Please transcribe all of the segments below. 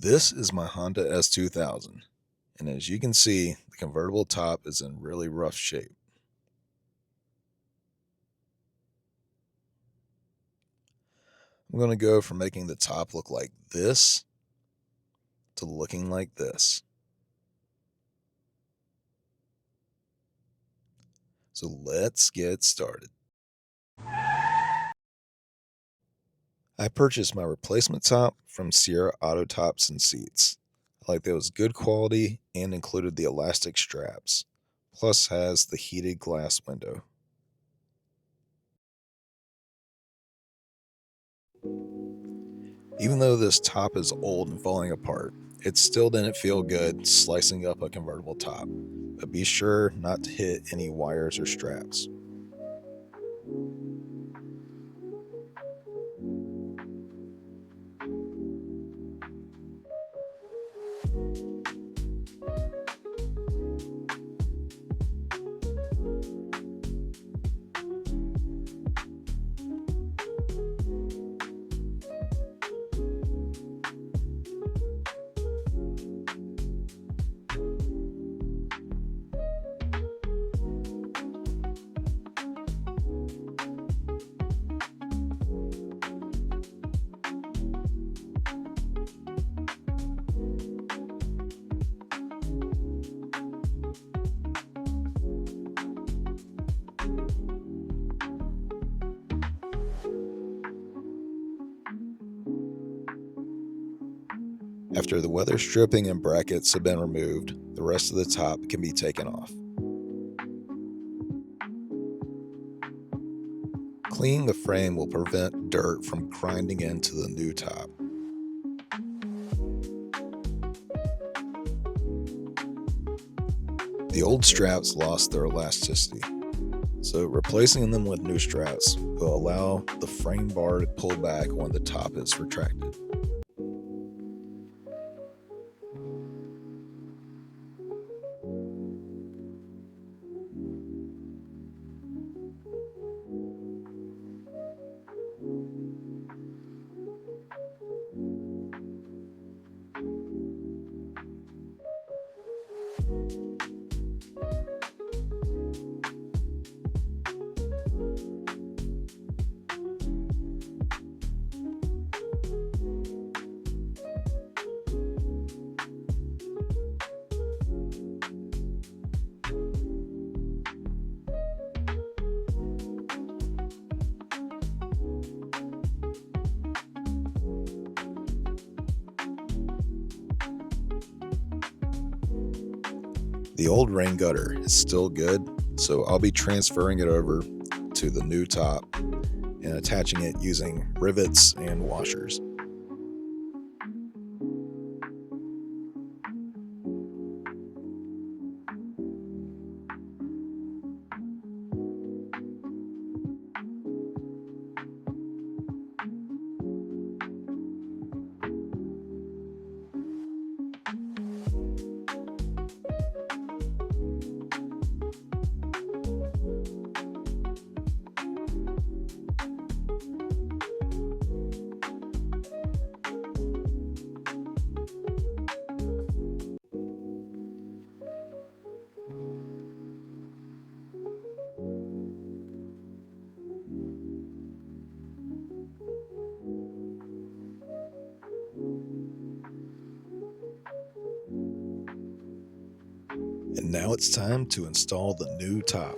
This is my Honda S2000, and as you can see, the convertible top is in really rough shape. I'm going to go from making the top look like this to looking like this. So let's get started. I purchased my replacement top from Sierra Auto Tops and Seats. I like that it was good quality and included the elastic straps, plus has the heated glass window. Even though this top is old and falling apart, it still didn't feel good slicing up a convertible top, but be sure not to hit any wires or straps. After the weather stripping and brackets have been removed, the rest of the top can be taken off. Cleaning the frame will prevent dirt from grinding into the new top. The old straps lost their elasticity, so replacing them with new straps will allow the frame bar to pull back when the top is retracted. The old rain gutter is still good, so I'll be transferring it over to the new top and attaching it using rivets and washers. And now it's time to install the new top.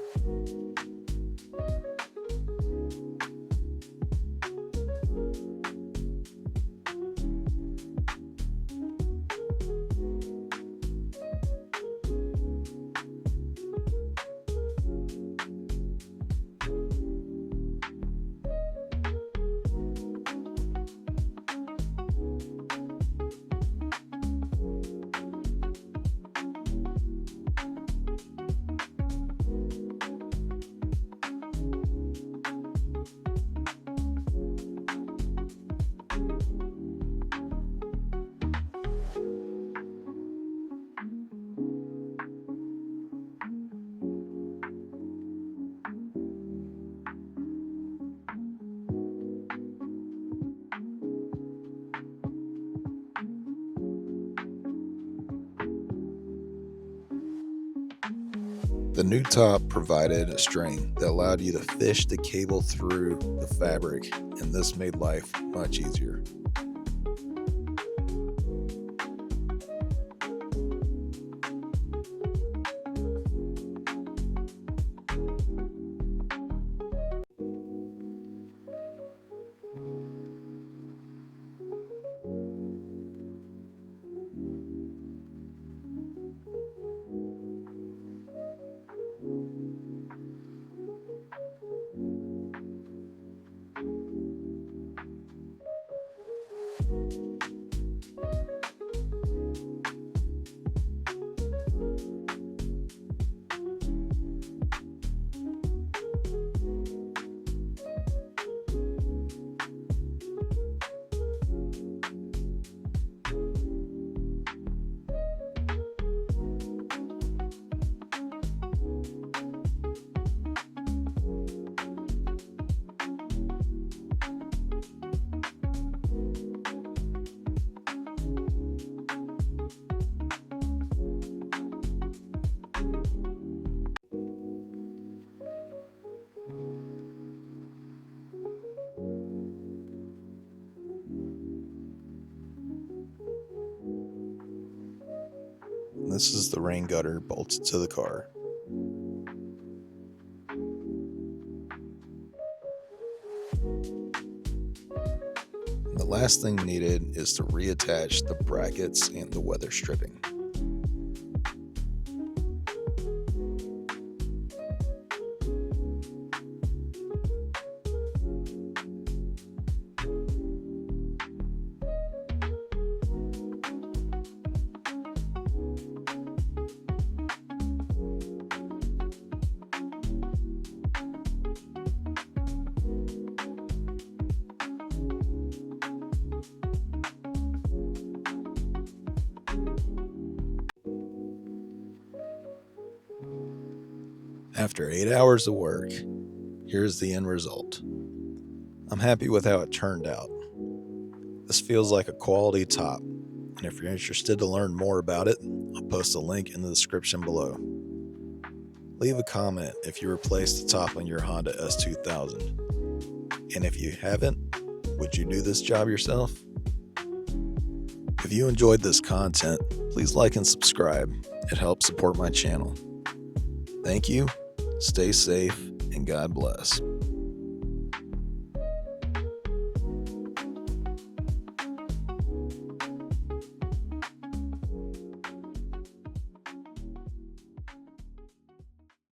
The new top provided a string that allowed you to fish the cable through the fabric, and this made life much easier. This is the rain gutter bolted to the car. And the last thing needed is to reattach the brackets and the weather stripping. After 8 hours of work, here's the end result. I'm happy with how it turned out. This feels like a quality top, and if you're interested to learn more about it, I'll post a link in the description below. Leave a comment if you replaced the top on your Honda S2000. And if you haven't, would you do this job yourself? If you enjoyed this content, please like and subscribe. It helps support my channel. Thank you, stay safe, and God bless.